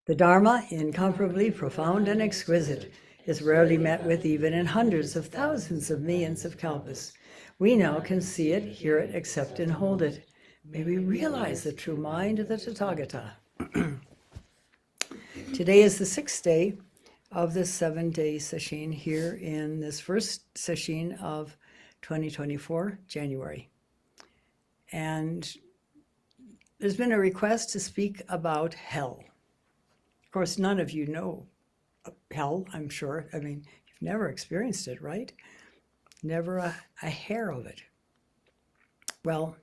The Dharma, incomparably profound and exquisite, is rarely met with even in hundreds of thousands of millions of kalpas. We now can see it, hear it, accept and hold it. May we realize the true mind of the Tathagata. Today is the 6th day of this 7-day session here in this first session of 2024, January. And there's been a request to speak about hell. Of course, none of you know hell, I'm sure. I mean, you've never experienced it, right? Never a hair of it. Well,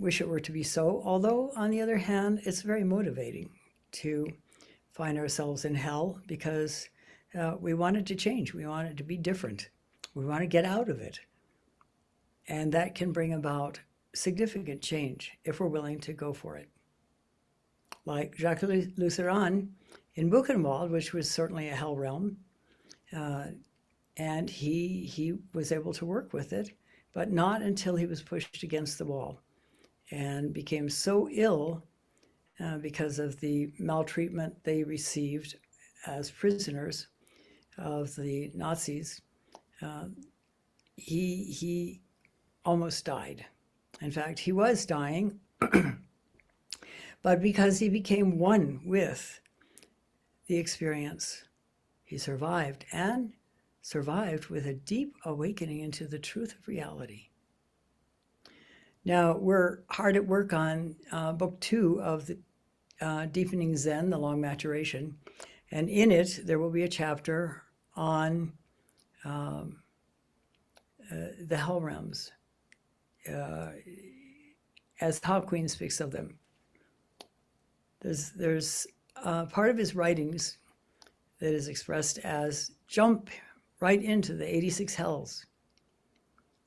wish it were to be so. Although, on the other hand, it's very motivating to find ourselves in hell because we want it to change. We want it to be different. We want to get out of it. And that can bring about significant change if we're willing to go for it. Like Jacques Lucéran in Buchenwald, which was certainly a hell realm, and he was able to work with it, but not until he was pushed against the wall and became so ill because of the maltreatment they received as prisoners of the Nazis. He almost died. In fact, he was dying, but because he became one with the experience, he survived, and survived with a deep awakening into the truth of reality. Now, we're hard at work on book 2 of the Deepening Zen, the Long Maturation, and in it, there will be a chapter on the hell realms, as Hao Queen speaks of them. There's part of his writings that is expressed as jump right into the 86 hells.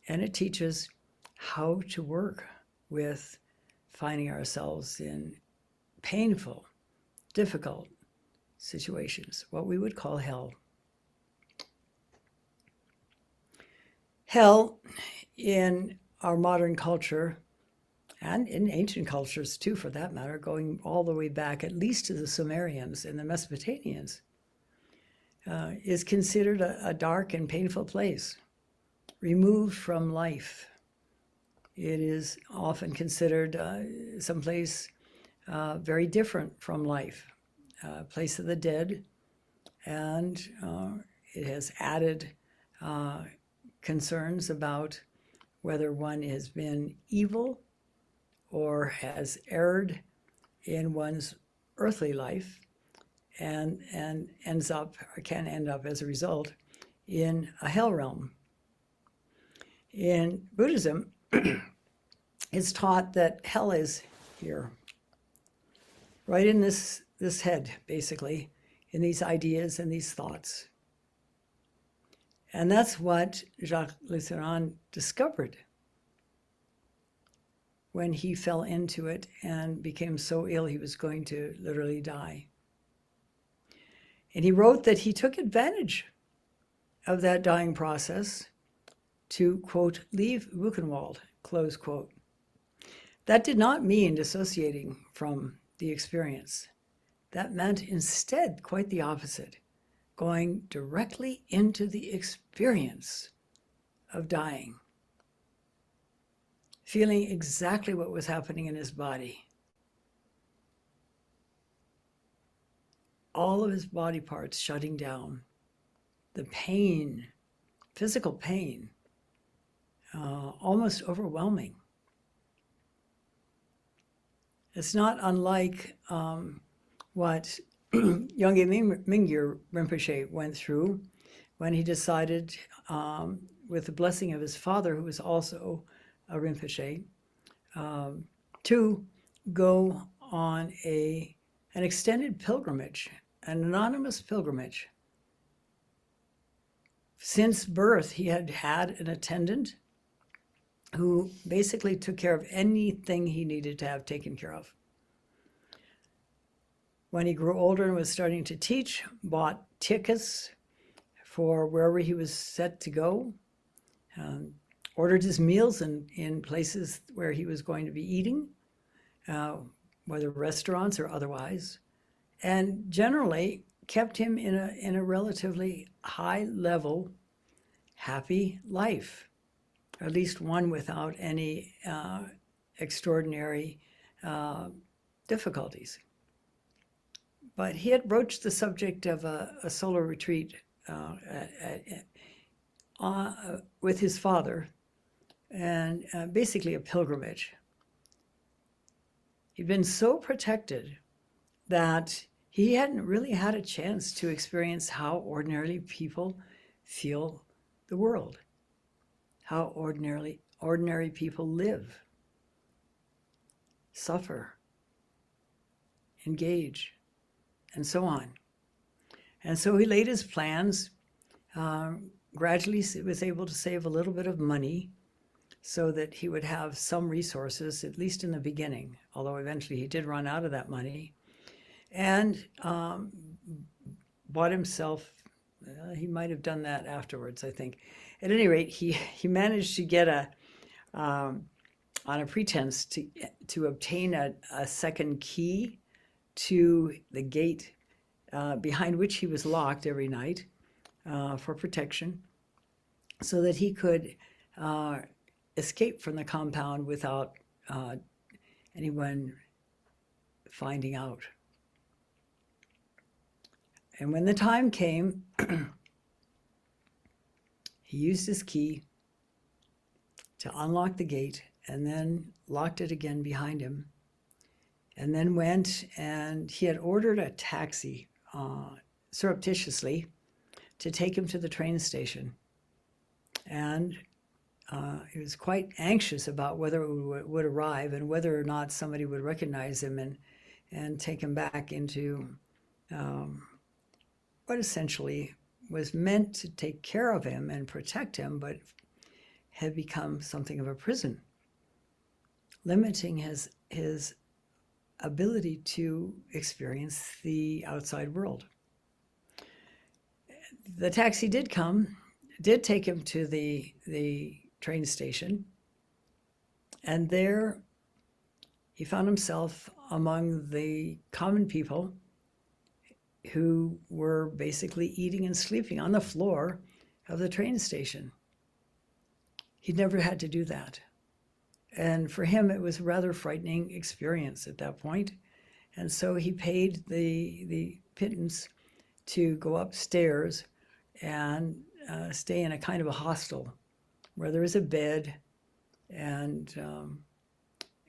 And it teaches how to work with finding ourselves in painful, difficult situations, what we would call hell. Hell in our modern culture, and in ancient cultures too, for that matter, going all the way back at least to the Sumerians and the Mesopotamians, is considered a dark and painful place, removed from life. It is often considered someplace very different from life, a place of the dead, and it has added concerns about whether one has been evil or has erred in one's earthly life and ends up, or can end up as a result, in a hell realm. In Buddhism, it's taught that hell is here, right in this head, basically, in these ideas and these thoughts. And that's what Jacques Lucéran discovered when he fell into it and became so ill he was going to literally die. And he wrote that he took advantage of that dying process to, quote, leave Buchenwald, close quote. That did not mean dissociating from the experience. That meant instead quite the opposite, going directly into the experience of dying, feeling exactly what was happening in his body. All of his body parts shutting down, the pain, physical pain, almost overwhelming. It's not unlike what Yongey Mingyur Rinpoche went through when he decided, with the blessing of his father, who was also a Rinpoche, to go on an extended pilgrimage, an anonymous pilgrimage. Since birth, he had had an attendant who basically took care of anything he needed to have taken care of. When he grew older and was starting to teach, bought tickets for wherever he was set to go, ordered his meals in places where he was going to be eating, whether restaurants or otherwise, and generally kept him in a relatively high level, happy life, at least one without any extraordinary difficulties. But he had broached the subject of a solar retreat with his father, and basically a pilgrimage. He'd been so protected that he hadn't really had a chance to experience how ordinarily people feel the world, how ordinary people live, suffer, engage, and so on. And so he laid his plans, gradually was able to save a little bit of money so that he would have some resources, at least in the beginning, although eventually he did run out of that money, and bought himself, he might have done that afterwards, I think. At any rate, he managed to get on a pretense to obtain a second key to the gate behind which he was locked every night for protection, so that he could escape from the compound without anyone finding out. And when the time came, he used his key to unlock the gate and then locked it again behind him, and then went, and he had ordered a taxi surreptitiously to take him to the train station. And he was quite anxious about whether it would arrive and whether or not somebody would recognize him and take him back into what essentially was meant to take care of him and protect him, but had become something of a prison, limiting his ability to experience the outside world. The taxi did take him to the train station, and there he found himself among the common people who were basically eating and sleeping on the floor of the train station. He'd never had to do that. And for him, it was a rather frightening experience at that point. And so he paid the pittance to go upstairs and stay in a kind of a hostel where there was a bed, and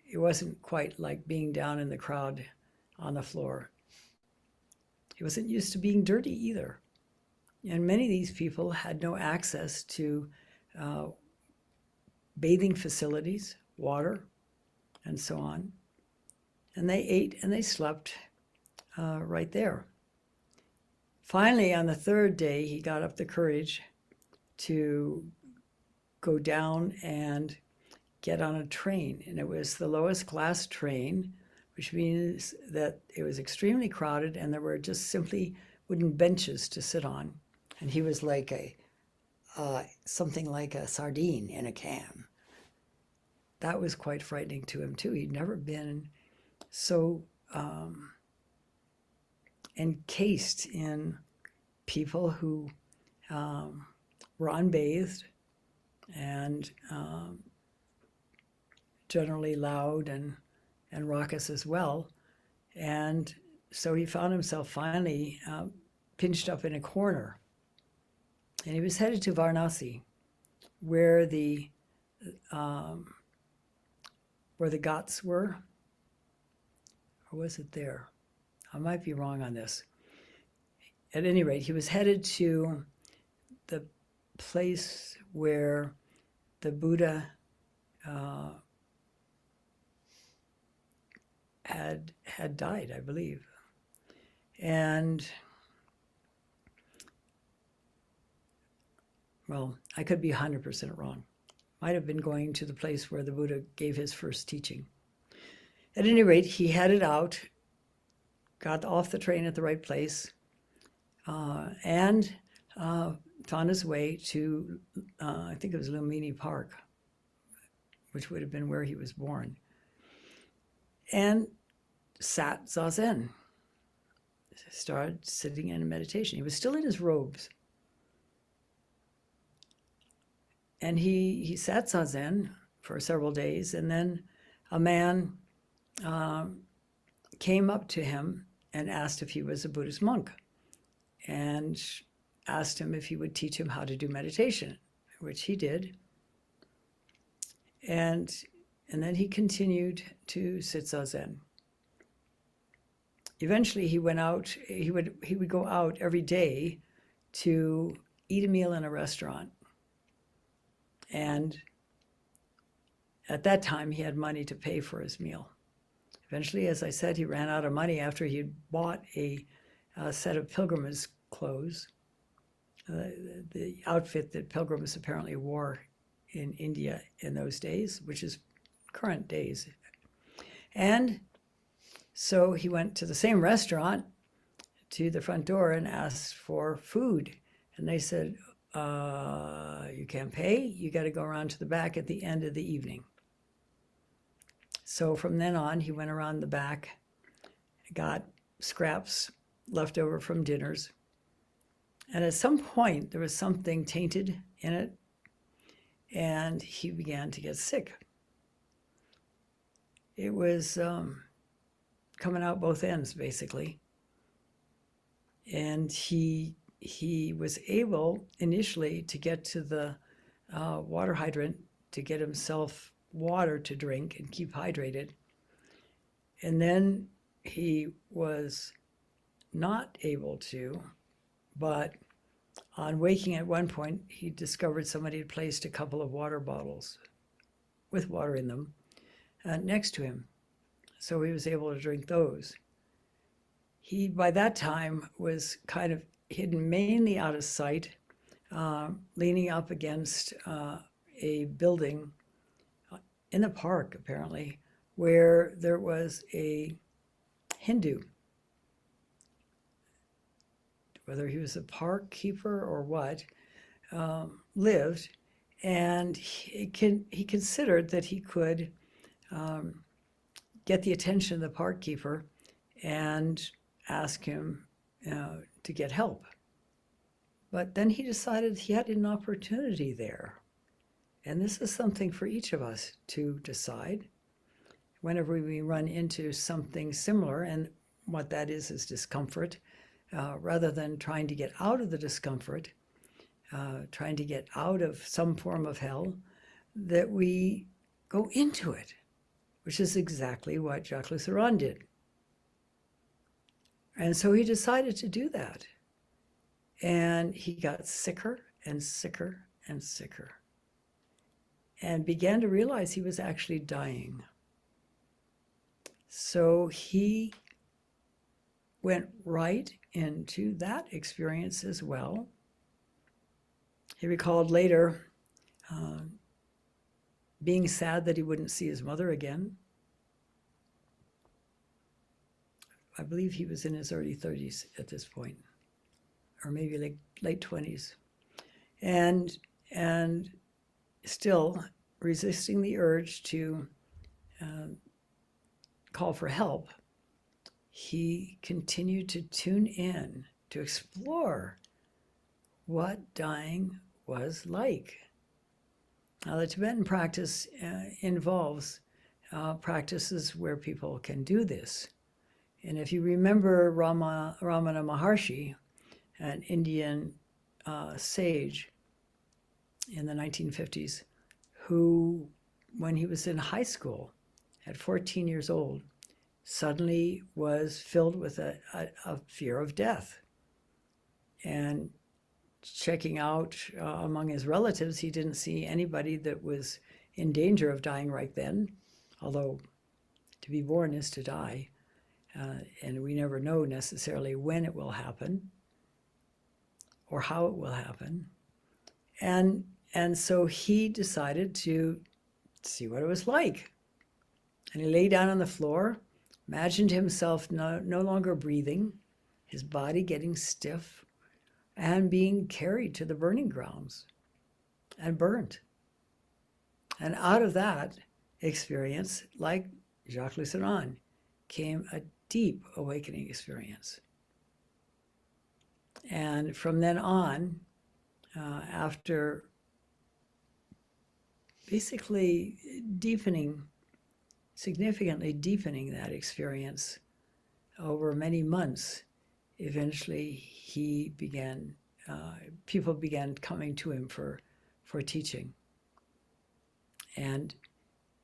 it wasn't quite like being down in the crowd on the floor. He wasn't used to being dirty either. And many of these people had no access to bathing facilities, water, and so on. And they ate and they slept right there. Finally, on the third day, he got up the courage to go down and get on a train. And it was the lowest class train, which means that it was extremely crowded and there were just simply wooden benches to sit on. And he was like something like a sardine in a can. That was quite frightening to him too. He'd never been so encased in people who were unbathed and generally loud and raucous as well. And so he found himself finally pinched up in a corner. And he was headed to Varanasi, where the Ghats were. Or was it there? I might be wrong on this. At any rate, he was headed to the place where the Buddha had died, I believe. And, well, I could be 100% wrong. Might have been going to the place where the Buddha gave his first teaching. At any rate, he headed out, got off the train at the right place, and found his way to, I think it was Lumbini Park, which would have been where he was born, and sat zazen, started sitting in meditation. He was still in his robes. And he sat zazen for several days, and then a man came up to him and asked if he was a Buddhist monk, and asked him if he would teach him how to do meditation, which he did. And then he continued to sit zazen. Eventually, he went out. He would go out every day to eat a meal in a restaurant. And at that time, he had money to pay for his meal. Eventually, as I said, he ran out of money after he had bought a set of pilgrimage clothes, the outfit that pilgrims apparently wore in India in those days, which is current days. And so he went to the same restaurant, to the front door, and asked for food. And they said, you can't pay, you got to go around to the back at the end of the evening. So from then on, he went around the back, got scraps left over from dinners. And at some point, there was something tainted in it, and he began to get sick. It was coming out both ends, basically. And he was able initially to get to the water hydrant to get himself water to drink and keep hydrated. And then he was not able to, but on waking at one point, he discovered somebody had placed a couple of water bottles with water in them next to him. So he was able to drink those. He, by that time, was kind of hidden mainly out of sight, leaning up against a building in the park, apparently, where there was a Hindu. Whether he was a park keeper or what, lived, and he considered that he could get the attention of the park keeper and ask him to get help. But then he decided he had an opportunity there. And this is something for each of us to decide whenever we run into something similar, and what that is discomfort, rather than trying to get out of the discomfort, trying to get out of some form of hell, that we go into it, which is exactly what Jacques Lusseron did. And so he decided to do that. And he got sicker and sicker and sicker, and began to realize he was actually dying. So he went right into that experience as well. He recalled later being sad that he wouldn't see his mother again. I believe he was in his early 30s at this point, or maybe like late 20s. And still resisting the urge to call for help, he continued to tune in, to explore what dying was like. Now, the Tibetan practice involves practices where people can do this. And if you remember Ramana Maharshi, an Indian sage in the 1950s, who, when he was in high school, at 14 years old, suddenly was filled with a fear of death. And checking out among his relatives, he didn't see anybody that was in danger of dying right then, although to be born is to die. And we never know necessarily when it will happen or how it will happen. And so he decided to see what it was like. And he lay down on the floor, imagined himself no longer breathing, his body getting stiff, and being carried to the burning grounds and burnt. And out of that experience, like Jacques Lusseron, came a deep awakening experience. And from then on, after basically significantly deepening that experience over many months, eventually people began coming to him for teaching. And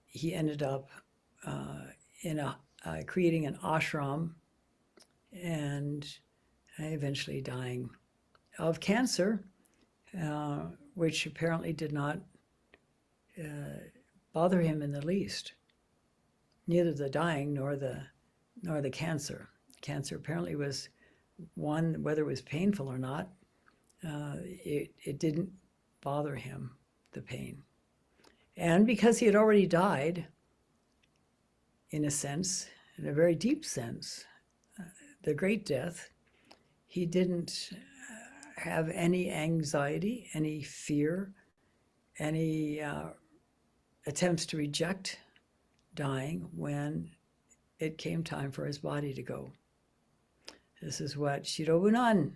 he ended up creating an ashram and eventually dying of cancer, which apparently did not bother him in the least. Neither the dying nor the cancer. Cancer apparently was one, whether it was painful or not, it didn't bother him, the pain. And because he had already died, in a sense, in a very deep sense, the great death, he didn't have any anxiety, any fear, any attempts to reject dying when it came time for his body to go. This is what Shirobunan,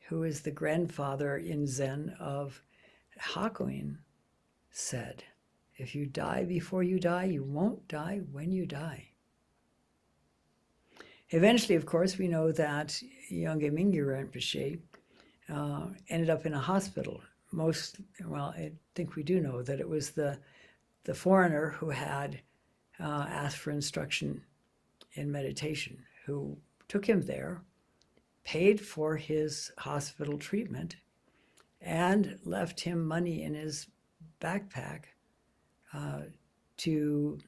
who is the grandfather in Zen of Hakuin, said. If you die before you die, you won't die when you die. Eventually, of course, we know that Yongey Mingyur Rinpoche ended up in a hospital. I think we do know that it was the foreigner who had asked for instruction in meditation, who took him there, paid for his hospital treatment, and left him money in his backpack to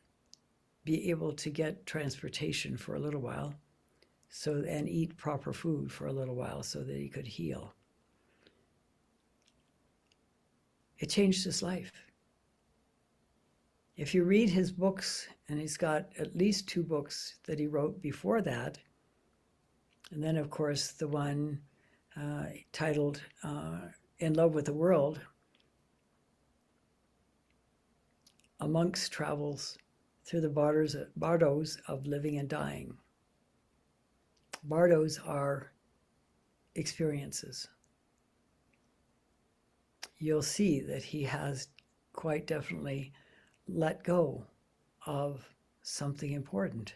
be able to get transportation for a little while, and eat proper food for a little while so that he could heal. It changed his life. If you read his books, and he's got at least 2 books that he wrote before that, and then, of course, the one titled In Love with the World, a monk's travels through the bardos of living and dying. Bardos are experiences. You'll see that he has quite definitely let go of something important.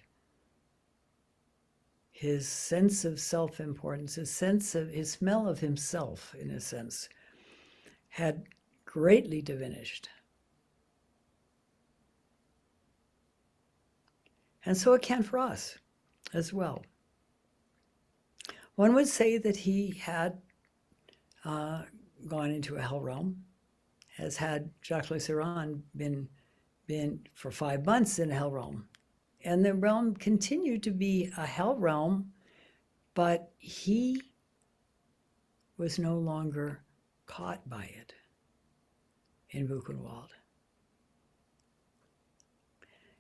His sense of self-importance, his smell of himself, in a sense, had greatly diminished. And so it can for us as well. One would say that he had gone into a hell realm, as had Jacques Lasserand been for 5 months in a hell realm. And the realm continued to be a hell realm, but he was no longer caught by it in Buchenwald.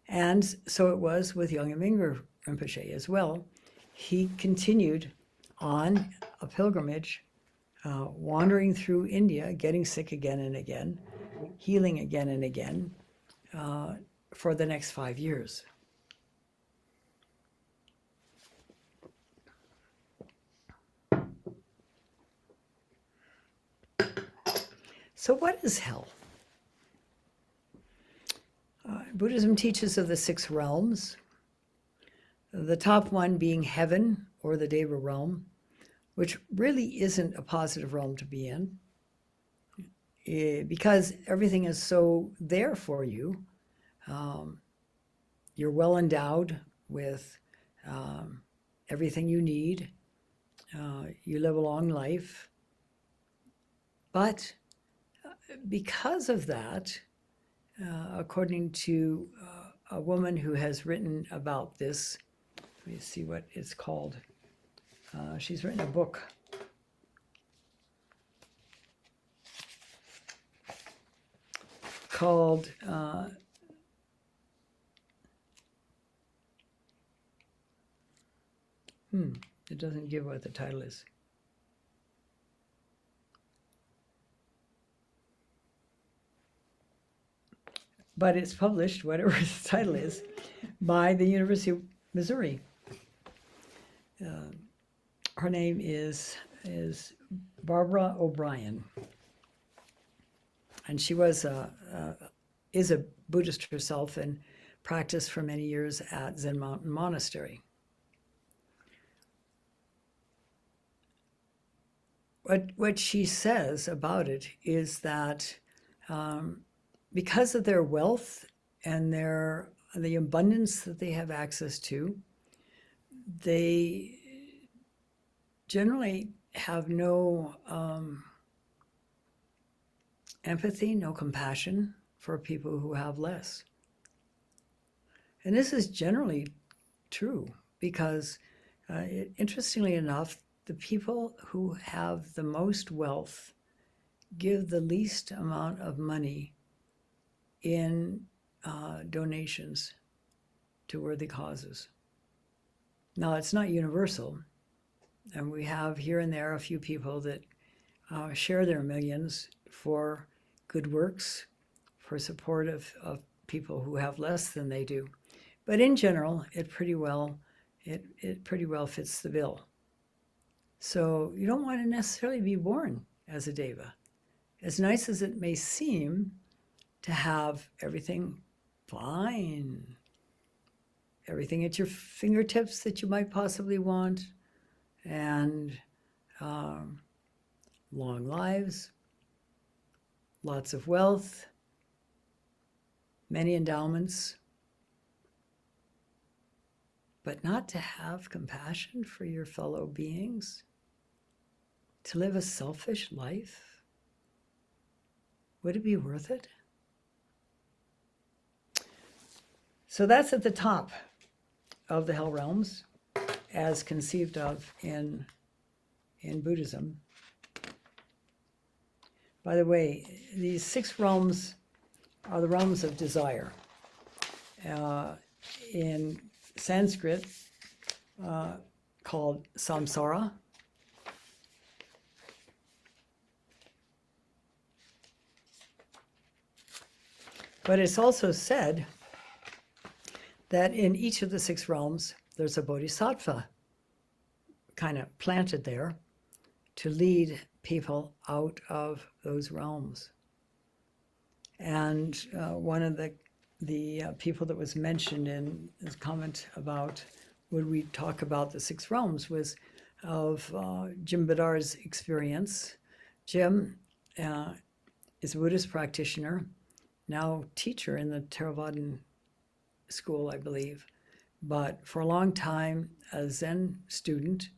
And so it was with Yongey Mingyur Rinpoche as well. He continued on a pilgrimage, wandering through India, getting sick again and again, healing again and again, for the next 5 years. So what is hell? Buddhism teaches of the 6 realms, the top one being heaven, or the Deva realm, which really isn't a positive realm to be in, because everything is so there for you. You're well endowed with everything you need. You live a long life. But because of that, according to a woman who has written about this, let me see what it's called. She's written a book called it doesn't give what the title is. But it's published, whatever the title is, by the University of Missouri. Her name is Barbara O'Brien. And she is a Buddhist herself and practiced for many years at Zen Mountain Monastery. What she says about it is that because of their wealth and the abundance that they have access to, they generally have no empathy, no compassion for people who have less. And this is generally true because, interestingly enough, the people who have the most wealth give the least amount of money in donations to worthy causes. Now, it's not universal, and we have here and there a few people that share their millions for good works, for support of people who have less than they do. But in general, it pretty well fits the bill. So you don't want to necessarily be born as a deva. As nice as it may seem to have everything fine, everything at your fingertips that you might possibly want, and long lives, lots of wealth, many endowments, but not to have compassion for your fellow beings, to live a selfish life, would it be worth it? So that's at the top of the hell realms as conceived of in Buddhism. By the way, these 6 realms are the realms of desire. In Sanskrit, called samsara. But it's also said that in each of the 6 realms, there's a bodhisattva kind of planted there to lead people out of those realms. And one of the people that was mentioned in his comment about would we talk about the 6 realms was of Jim Badar's experience. Jim is a Buddhist practitioner, now teacher in the Theravadan school, I believe, but for a long time a Zen student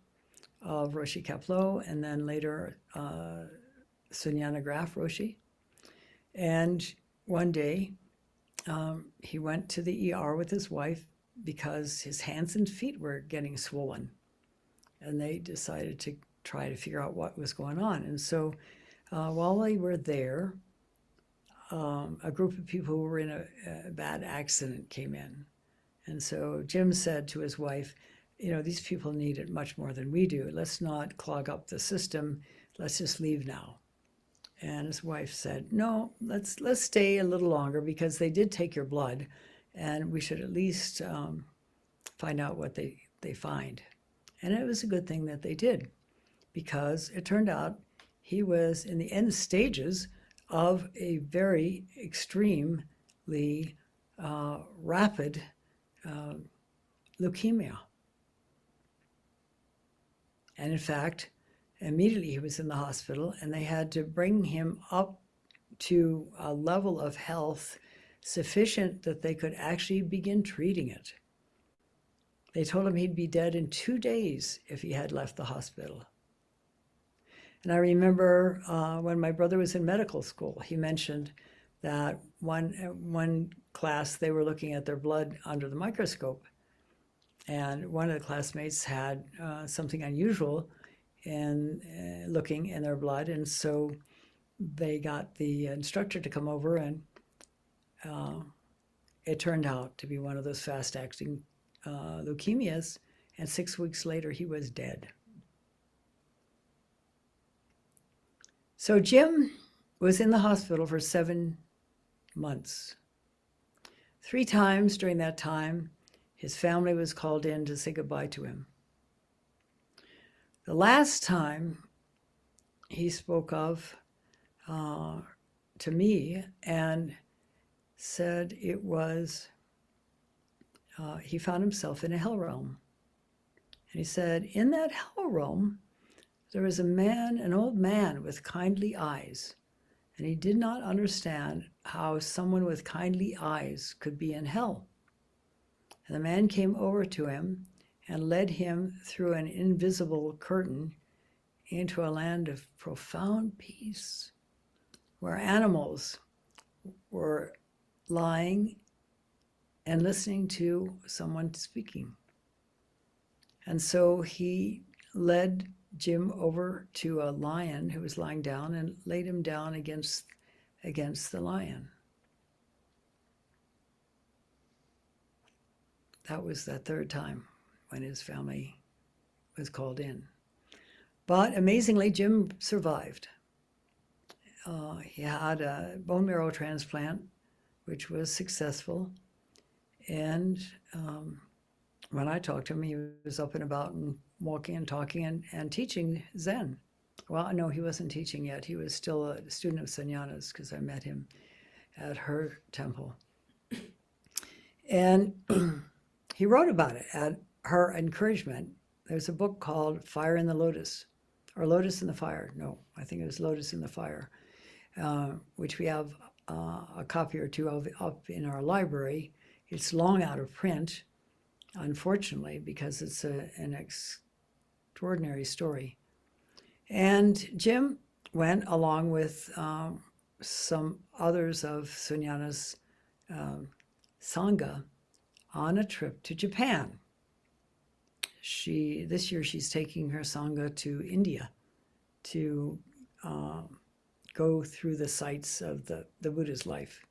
of Roshi Kapleau, and then later Sunyana Graf Roshi. And one day he went to the ER with his wife because his hands and feet were getting swollen, and they decided to try to figure out what was going on. And so while they were there, a group of people who were in a bad accident came in. And so Jim said to his wife, you know, these people need it much more than we do. Let's not clog up the system. Let's just leave now. And his wife said, no, let's stay a little longer because they did take your blood, and we should at least find out what they find. And it was a good thing that they did, because it turned out he was in the end stages of a very extremely rapid leukemia. And in fact, immediately he was in the hospital, and they had to bring him up to a level of health sufficient that they could actually begin treating it. They told him he'd be dead in 2 days if he had left the hospital. And I remember when my brother was in medical school, he mentioned that one class they were looking at their blood under the microscope, and one of the classmates had something unusual in looking in their blood, and so they got the instructor to come over, and it turned out to be one of those fast-acting leukemias, and 6 weeks later he was dead. So Jim was in the hospital for 7 months. 3 times during that time, his family was called in to say goodbye to him. The last time he spoke of to me and said it was, he found himself in a hell realm. And he said, in that hell realm, there was a man, an old man with kindly eyes. And he did not understand how someone with kindly eyes could be in hell. And the man came over to him and led him through an invisible curtain into a land of profound peace, where animals were lying and listening to someone speaking. And so he led Jim over to a lion who was lying down and laid him down against the lion. That was the third time when his family was called in. But amazingly, Jim survived. He had a bone marrow transplant, which was successful. And when I talked to him, he was up and about and walking and talking and teaching Zen. Well, no, he wasn't teaching yet. He was still a student of Sannyana's because I met him at her temple. And he wrote about it at her encouragement. There's a book called Fire in the Lotus, or Lotus in the Fire. No, I think it was Lotus in the Fire, which we have a copy or two of up in our library. It's long out of print, unfortunately, because it's an extraordinary story. And Jim went along with some others of Sunyana's Sangha on a trip to Japan. This year she's taking her Sangha to India to go through the sites of the Buddha's life.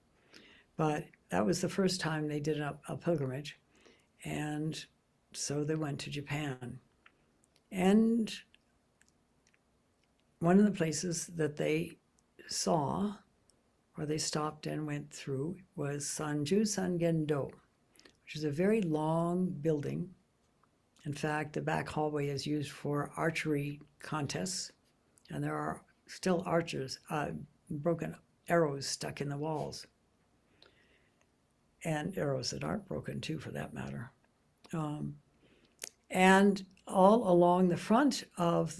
But that was the first time they did a pilgrimage. And so they went to Japan. And one of the places that they saw, or they stopped and went through, was Sanju Sangendo, which is a very long building. In fact, the back hallway is used for archery contests, and there are still archers, broken arrows stuck in the walls, and arrows that aren't broken too, for that matter. And all along the front of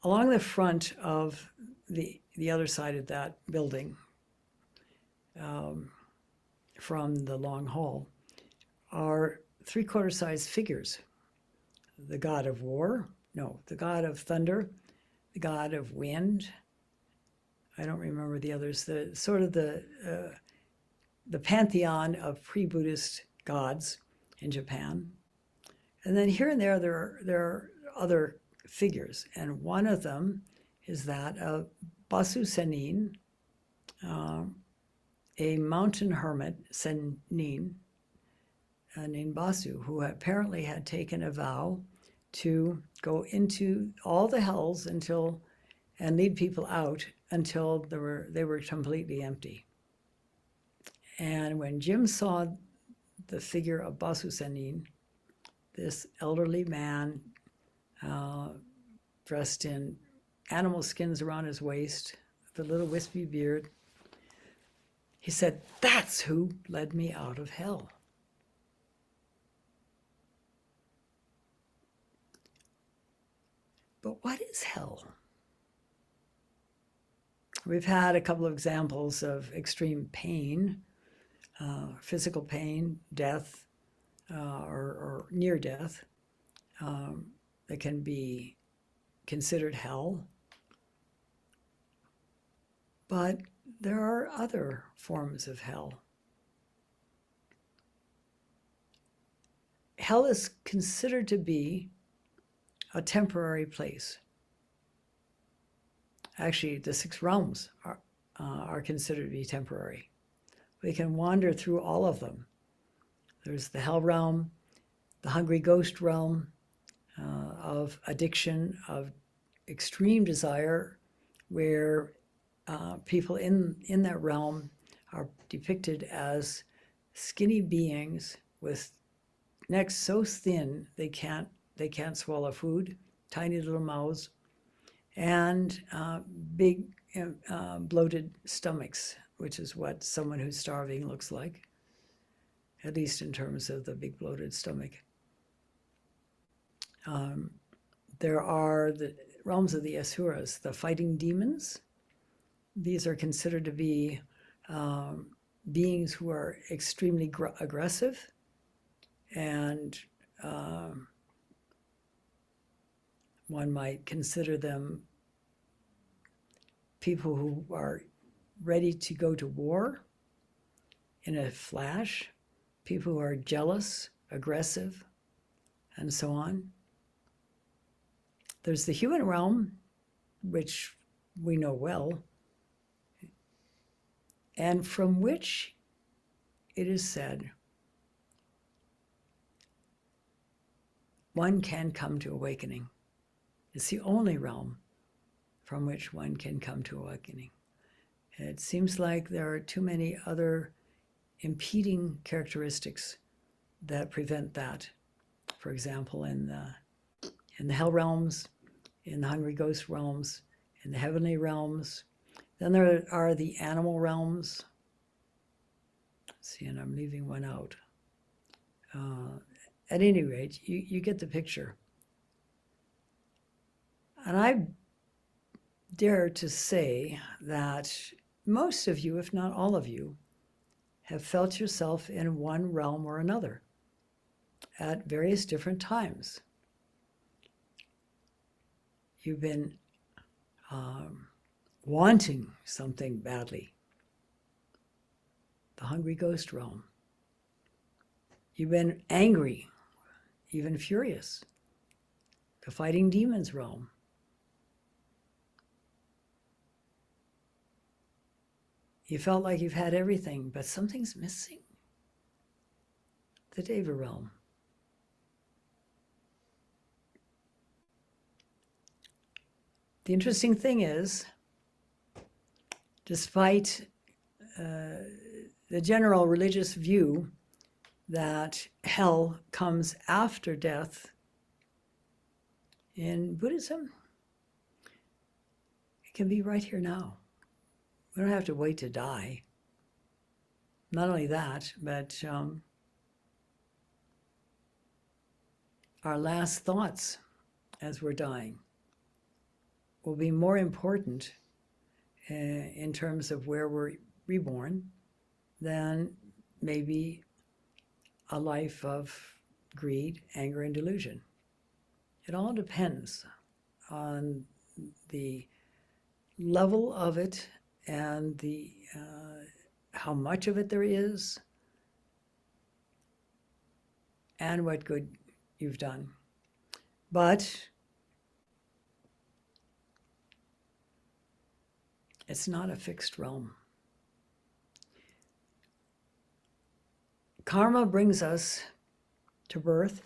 along the front of the other side of that building, from the long hall, are three-quarter size figures. The god of war, the god of thunder, the god of wind. I don't remember the others. The pantheon of pre-Buddhist gods in Japan. And then here and there are other figures, and one of them is that of Basu Senin, a mountain hermit, Senin, named Basu, who apparently had taken a vow to go into all the hells and lead people out until they were completely empty. And when Jim saw the figure of Basu Senin, this elderly man dressed in animal skins around his waist, with a little wispy beard, he said, "That's who led me out of hell." But what is hell? We've had a couple of examples of extreme pain, physical pain, death, or near death, that can be considered hell. But there are other forms of hell. Hell is considered to be a temporary place. Actually, the 6 realms are considered to be temporary. We can wander through all of them. There's the hell realm, the hungry ghost realm, of addiction, of extreme desire, where people in that realm are depicted as skinny beings with necks so thin they can't swallow food, tiny little mouths, and big bloated stomachs, which is what someone who's starving looks like, at least in terms of the big bloated stomach. There are the realms of the asuras, the fighting demons. These are considered to be beings who are extremely aggressive, and one might consider them people who are ready to go to war in a flash, people who are jealous, aggressive, and so on. There's the human realm, which we know well, and from which it is said one can come to awakening. It's the only realm from which one can come to awakening. It seems like there are too many other impeding characteristics that prevent that. For example, in the hell realms, in the hungry ghost realms, in the heavenly realms. Then there are the animal realms. Let's see, and I'm leaving one out. At any rate, you get the picture. And I dare to say that most of you, if not all of you, have felt yourself in one realm or another at various different times. You've been wanting something badly, the hungry ghost realm. You've been angry, even furious, the fighting demons realm. You felt like you've had everything, but something's missing, the Deva realm. The interesting thing is, despite the general religious view that hell comes after death, in Buddhism, it can be right here now. We don't have to wait to die. Not only that, but our last thoughts as we're dying will be more important in terms of where we're reborn than maybe a life of greed, anger, and delusion. It all depends on the level of it and the how much of it there is and what good you've done. But it's not a fixed realm. Karma brings us to birth.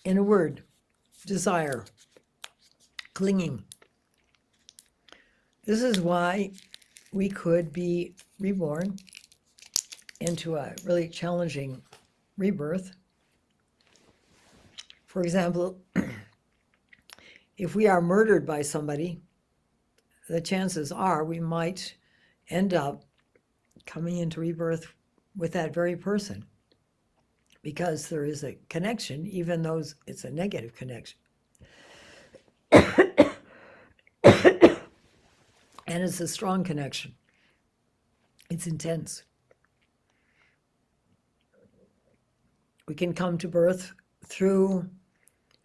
In a word, desire, clinging. This is why we could be reborn into a really challenging rebirth. For example, if we are murdered by somebody, the chances are we might end up coming into rebirth with that very person, because there is a connection, even though it's a negative connection. And it's a strong connection. It's intense. We can come to birth through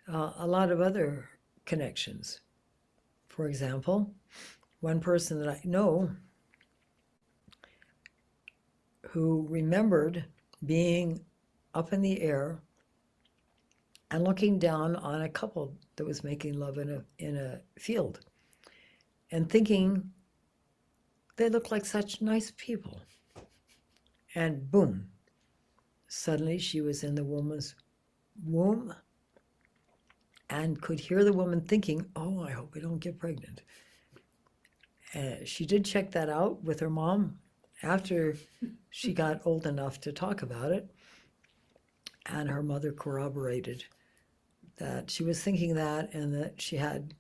a lot of other connections. For example, one person that I know who remembered being up in the air and looking down on a couple that was making love in a field and thinking they look like such nice people. And boom, suddenly she was in the woman's womb and could hear the woman thinking, oh, I hope I don't get pregnant. She did check that out with her mom after she got old enough to talk about it. And her mother corroborated that she was thinking that and that she had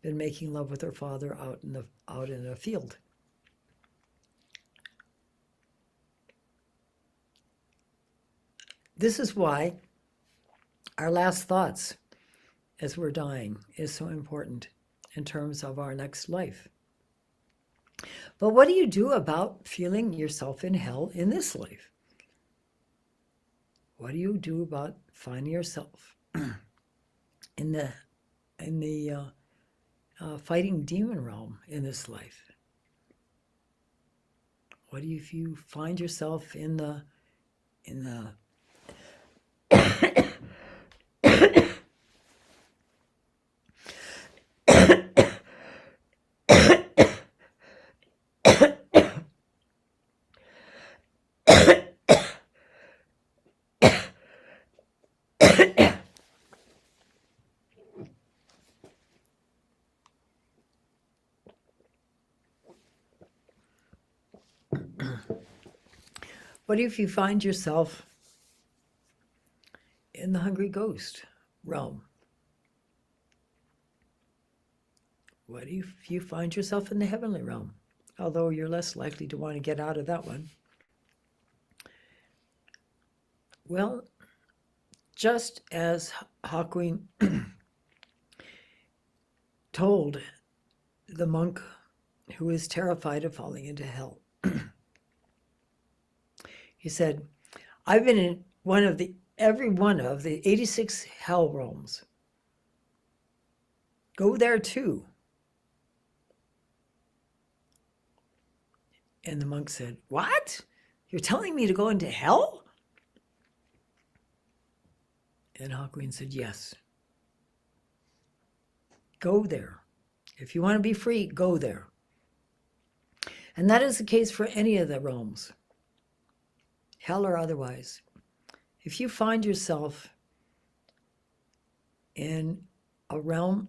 been making love with her father out in a field. This is why our last thoughts as we're dying is so important in terms of our next life. But what do you do about feeling yourself in hell in this life? What do you do about finding yourself in the fighting demon realm in this life? What if you find yourself in the what if you find yourself in the hungry ghost realm? What if you find yourself in the heavenly realm? Although you're less likely to want to get out of that one. Well, just as Hakuin told the monk who is terrified of falling into hell, he said, I've been in every one of the 86 hell realms. Go there too. And the monk said, what? You're telling me to go into hell? And Hakuin said, yes. Go there. If you want to be free, go there. And that is the case for any of the realms, hell or otherwise. If you find yourself in a realm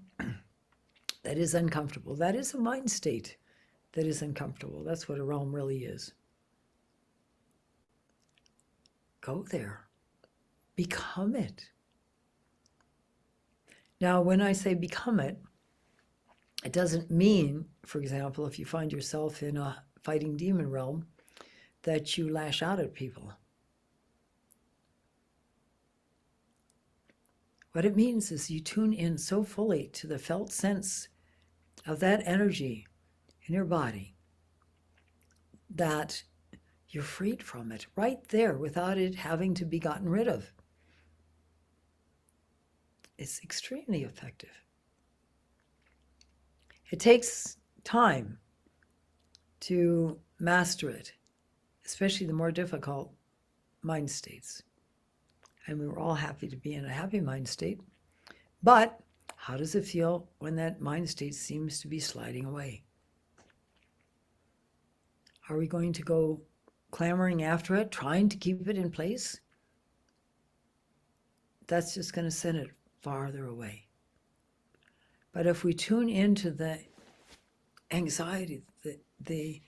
that is uncomfortable, that is a mind state that is uncomfortable. That's what a realm really is. Go there. Become it. Now, when I say become it, it doesn't mean, for example, if you find yourself in a fighting demon realm, that you lash out at people. What it means is you tune in so fully to the felt sense of that energy in your body that you're freed from it right there without it having to be gotten rid of. It's extremely effective. It takes time to master it, especially the more difficult mind states. And we were all happy to be in a happy mind state. But how does it feel when that mind state seems to be sliding away? Are we going to go clamoring after it, trying to keep it in place? That's just going to send it farther away. But if we tune into the anxiety, the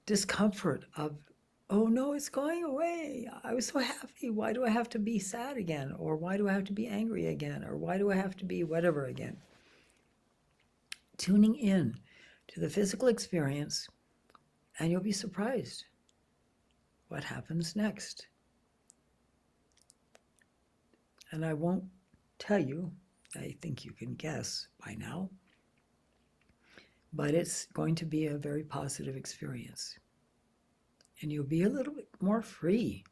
discomfort of, oh no, it's going away. I was so happy. Why do I have to be sad again? Or why do I have to be angry again? Or why do I have to be whatever again? Tuning in to the physical experience, and you'll be surprised what happens next. And I won't tell you, I think you can guess by now, but it's going to be a very positive experience. And you'll be a little bit more free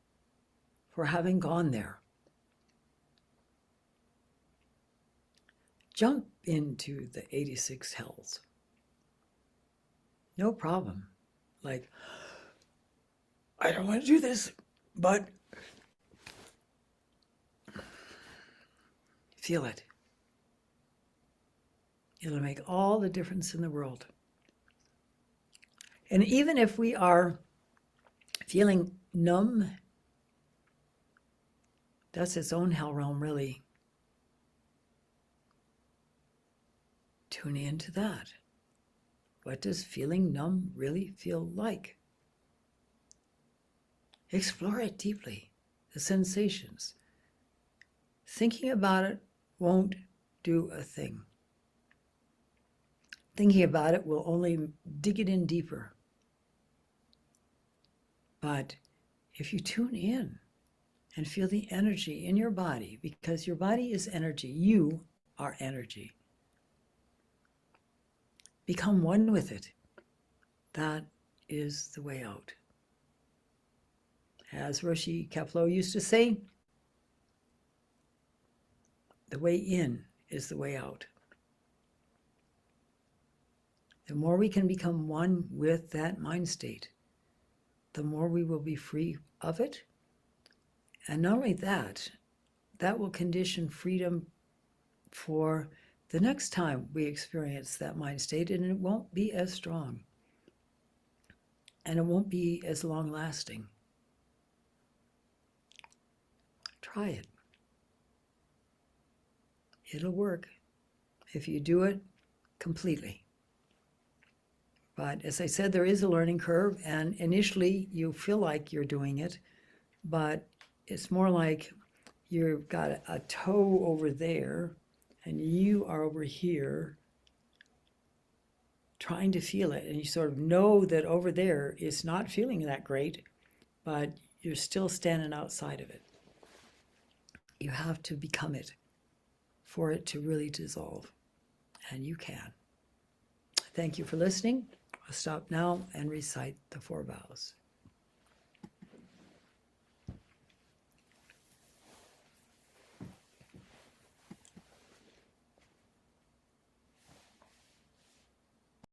for having gone there. Jump into the 86 hells. No problem. Like, I don't want to do this, but feel it. It'll make all the difference in the world. And even if we are feeling numb, that's its own hell realm, really. Tune into that. What does feeling numb really feel like? Explore it deeply, the sensations. Thinking about it won't do a thing. Thinking about it will only dig it in deeper. But if you tune in and feel the energy in your body, because your body is energy, you are energy. Become one with it. That is the way out. As Roshi Kapleau used to say, the way in is the way out. The more we can become one with that mind state, the more we will be free of it. And not only that, that will condition freedom for the next time we experience that mind state, and it won't be as strong. And it won't be as long-lasting. Try it. It'll work if you do it completely. But as I said, there is a learning curve, and initially you feel like you're doing it, but it's more like you've got a toe over there, and you are over here trying to feel it, and you sort of know that over there it's not feeling that great, but you're still standing outside of it. You have to become it for it to really dissolve, and you can. Thank you for listening. I'll stop now and recite the 4 vows.